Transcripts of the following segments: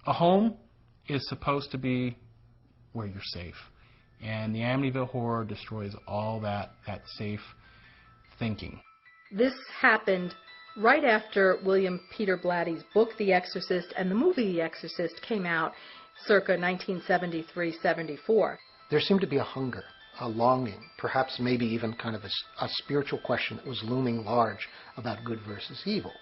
A home is supposed to be where you're safe. And the Amityville Horror destroys all that safe thinking. This happened right after William Peter Blatty's book, The Exorcist, and the movie The Exorcist came out circa 1973-74. There seemed to be a hunger, a longing, perhaps maybe even kind of a spiritual question that was looming large about good versus evil.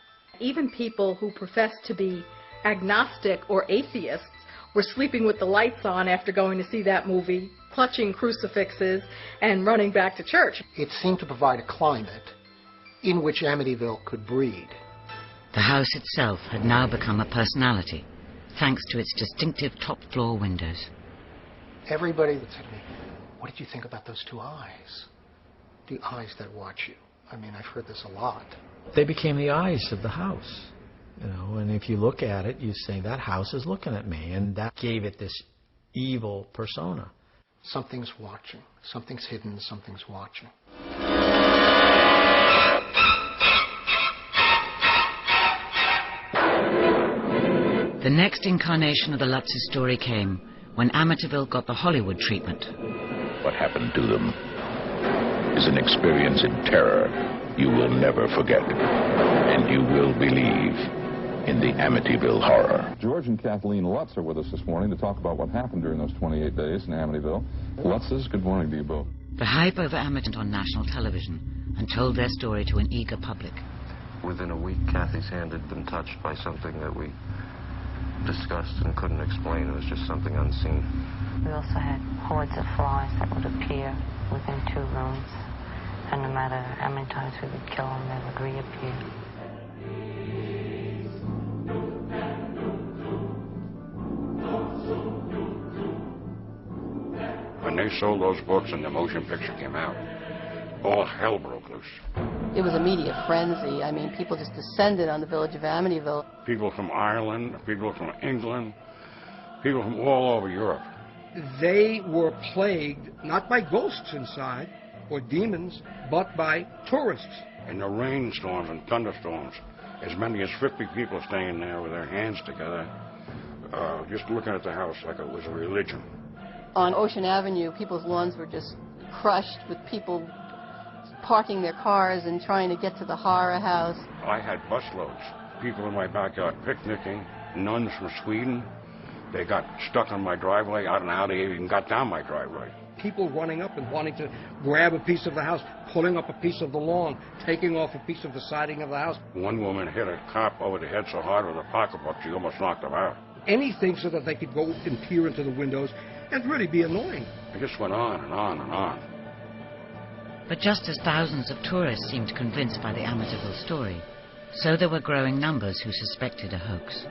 Even people who professed to be agnostic or atheists were sleeping with the lights on after going to see that movie, clutching crucifixes and running back to church. It seemed to provide a climate in which Amityville could breed. The house itself had now become a personality, thanks to its distinctive top-floor windows. Everybody that said to me, "What did you think about those two eyes? The eyes that watch you." I mean, I've heard this a lot. They became the eyes of the house, you know, and if you look at it, you say, that house is looking at me, and that gave it this evil persona. Something's watching. Something's hidden. Something's watching. The next incarnation of the Lutz's story came when Amityville got the Hollywood treatment. What happened to them is an experience in terror you will never forget, and you will believe in the Amityville Horror. George and Kathleen Lutz are with us this morning to talk about what happened during those 28 days in Amityville. Lutzes, good morning to you both. The hype over Amityville on national television and told their story to an eager public. Within a week, Kathy's hand had been touched by something that we discussed and couldn't explain. It was just something unseen. We also had hordes of flies that would appear within 2 rooms, and no matter how many times we would kill them, they would reappear. When they sold those books and the motion picture came out, all hell broke loose. It was a media frenzy. I mean, people just descended on the village of Amityville. People from Ireland, people from England, people from all over Europe. They were plagued not by ghosts inside or demons, but by tourists. In the rainstorms and thunderstorms, as many as 50 people staying there with their hands together, just looking at the house like it was a religion. On Ocean Avenue, people's lawns were just crushed with people parking their cars and trying to get to the horror house. I had busloads. People in my backyard picnicking, nuns from Sweden. They got stuck on my driveway. I don't know how they even got down my driveway. People running up and wanting to grab a piece of the house, pulling up a piece of the lawn, taking off a piece of the siding of the house. One woman hit a cop over the head so hard with a pocketbook she almost knocked him out. Anything so that they could go and peer into the windows and really be annoying. It just went on and on and on. But just as thousands of tourists seemed convinced by the Amityville story, so there were growing numbers who suspected a hoax.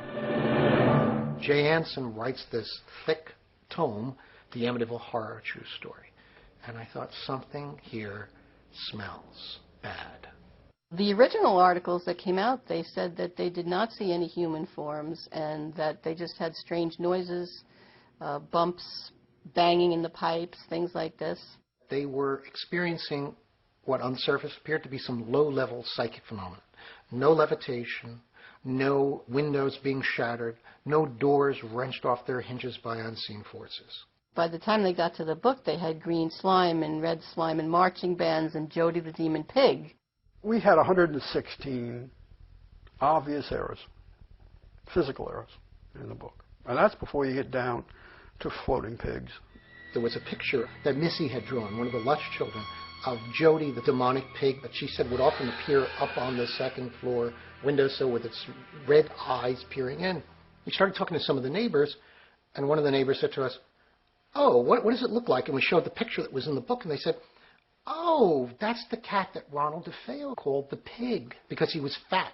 Jay Anson writes this thick tome, The Amityville Horror True Story. And I thought, something here smells bad. The original articles that came out, they said that they did not see any human forms and that they just had strange noises, bumps, banging in the pipes, things like this. They were experiencing what on the surface appeared to be some low-level psychic phenomenon. No levitation, no windows being shattered, no doors wrenched off their hinges by unseen forces. By the time they got to the book, they had green slime and red slime and marching bands and Jody the Demon Pig. We had 116 obvious errors, physical errors, in the book. And that's before you get down to floating pigs. There was a picture that Missy had drawn, one of the Lutz children, of Jody, the demonic pig, that she said would often appear up on the second floor windowsill with its red eyes peering in. We started talking to some of the neighbors, and one of the neighbors said to us, "Oh, what does it look like?" And we showed the picture that was in the book, and they said, "Oh, that's the cat that Ronald DeFeo called the pig, because he was fat."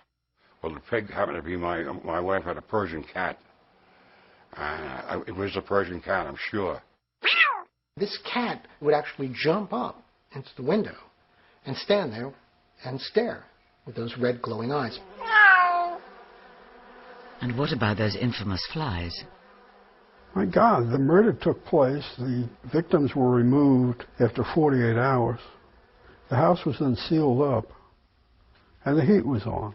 Well, the pig happened to be my wife had a Persian cat. It was a Persian cat, I'm sure. This cat would actually jump up into the window and stand there and stare with those red glowing eyes. And what about those infamous flies? My God, the murder took place. The victims were removed after 48 hours. The house was then sealed up, and the heat was on.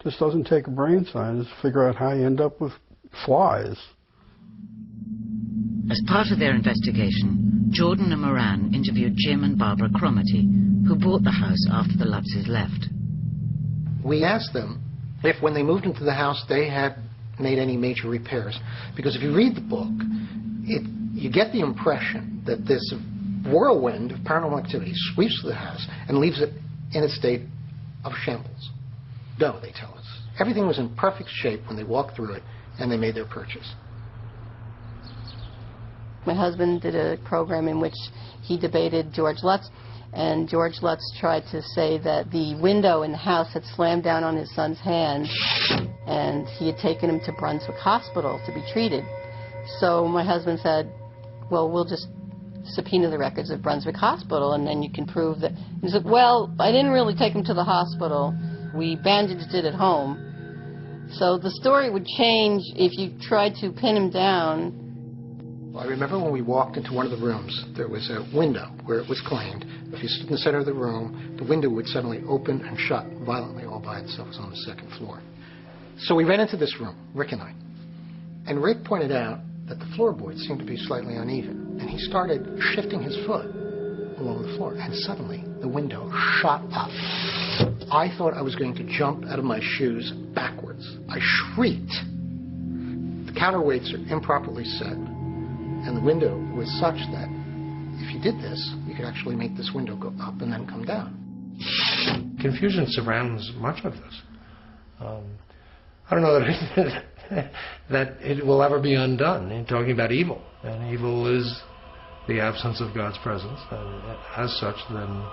This doesn't take a brain scientist to figure out how you end up with flies. As part of their investigation, Jordan and Moran interviewed Jim and Barbara Cromarty, who bought the house after the Lutzes left. We asked them if when they moved into the house they had made any major repairs. Because if you read the book, you get the impression that this whirlwind of paranormal activity sweeps through the house and leaves it in a state of shambles. No, they tell us. Everything was in perfect shape when they walked through it and they made their purchase. My husband did a program in which he debated George Lutz, and George Lutz tried to say that the window in the house had slammed down on his son's hand, and he had taken him to Brunswick Hospital to be treated. So my husband said, well, we'll just subpoena the records of Brunswick Hospital, and then you can prove that. He said, well, I didn't really take him to the hospital. We bandaged it at home. So the story would change if you tried to pin him down. I remember when we walked into one of the rooms, there was a window where it was claimed. If you stood in the center of the room, the window would suddenly open and shut violently all by itself. It was on the second floor. So we ran into this room, Rick and I. And Rick pointed out that the floorboards seemed to be slightly uneven. And he started shifting his foot along the floor. And suddenly, the window shot up. I thought I was going to jump out of my shoes backwards. I shrieked. The counterweights are improperly set. And the window was such that if you did this, you could actually make this window go up and then come down. Confusion surrounds much of this. I don't know that it will ever be undone. You're talking about evil, and evil is the absence of God's presence, and as such, then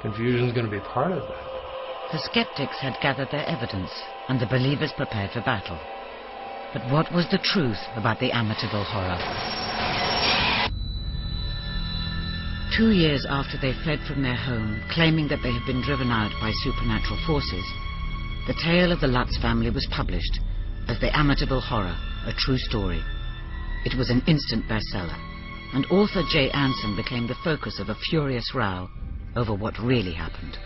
confusion is going to be part of that. The skeptics had gathered their evidence, and the believers prepared for battle. But what was the truth about the Amityville horror? 2 years after they fled from their home, claiming that they had been driven out by supernatural forces, the tale of the Lutz family was published as the Amityville Horror, a true story. It was an instant bestseller, and author Jay Anson became the focus of a furious row over what really happened.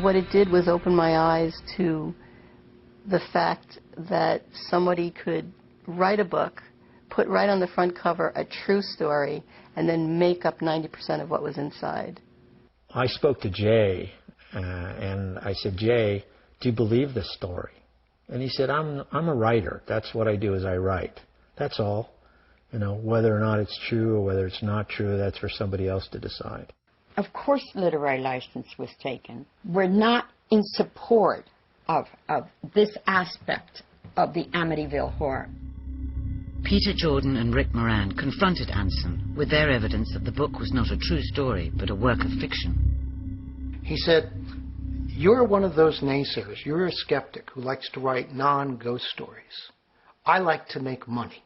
What it did was open my eyes to the fact that somebody could write a book, put right on the front cover a true story, and then make up 90% of what was inside. I spoke to Jay, and I said, Jay, do you believe this story? And he said, I'm a writer. That's what I do, is I write. That's all. You know, whether or not it's true or whether it's not true, that's for somebody else to decide. Of course literary license was taken. We're not in support of this aspect of the Amityville horror. Peter Jordan and Rick Moran confronted Anson with their evidence that the book was not a true story, but a work of fiction. He said, you're one of those naysayers. You're a skeptic who likes to write non-ghost stories. I like to make money.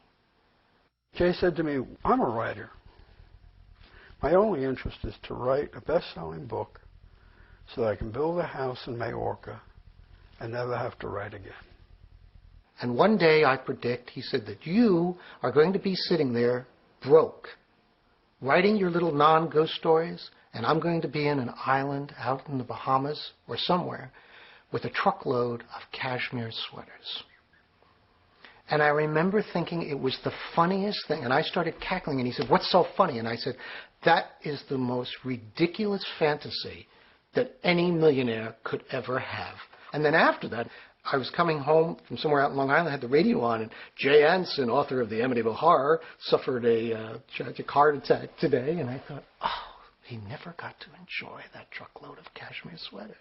Jay said to me, I'm a writer. My only interest is to write a best-selling book so that I can build a house in Majorca and never have to write again. And one day, I predict, he said, that you are going to be sitting there broke, writing your little non-ghost stories, and I'm going to be in an island out in the Bahamas or somewhere with a truckload of cashmere sweaters. And I remember thinking it was the funniest thing, and I started cackling, and he said, what's so funny? And I said, that is the most ridiculous fantasy that any millionaire could ever have. And then after that, I was coming home from somewhere out in Long Island, I had the radio on, and Jay Anson, author of the Amityville Horror, suffered a tragic heart attack today, and I thought, oh, he never got to enjoy that truckload of cashmere sweaters.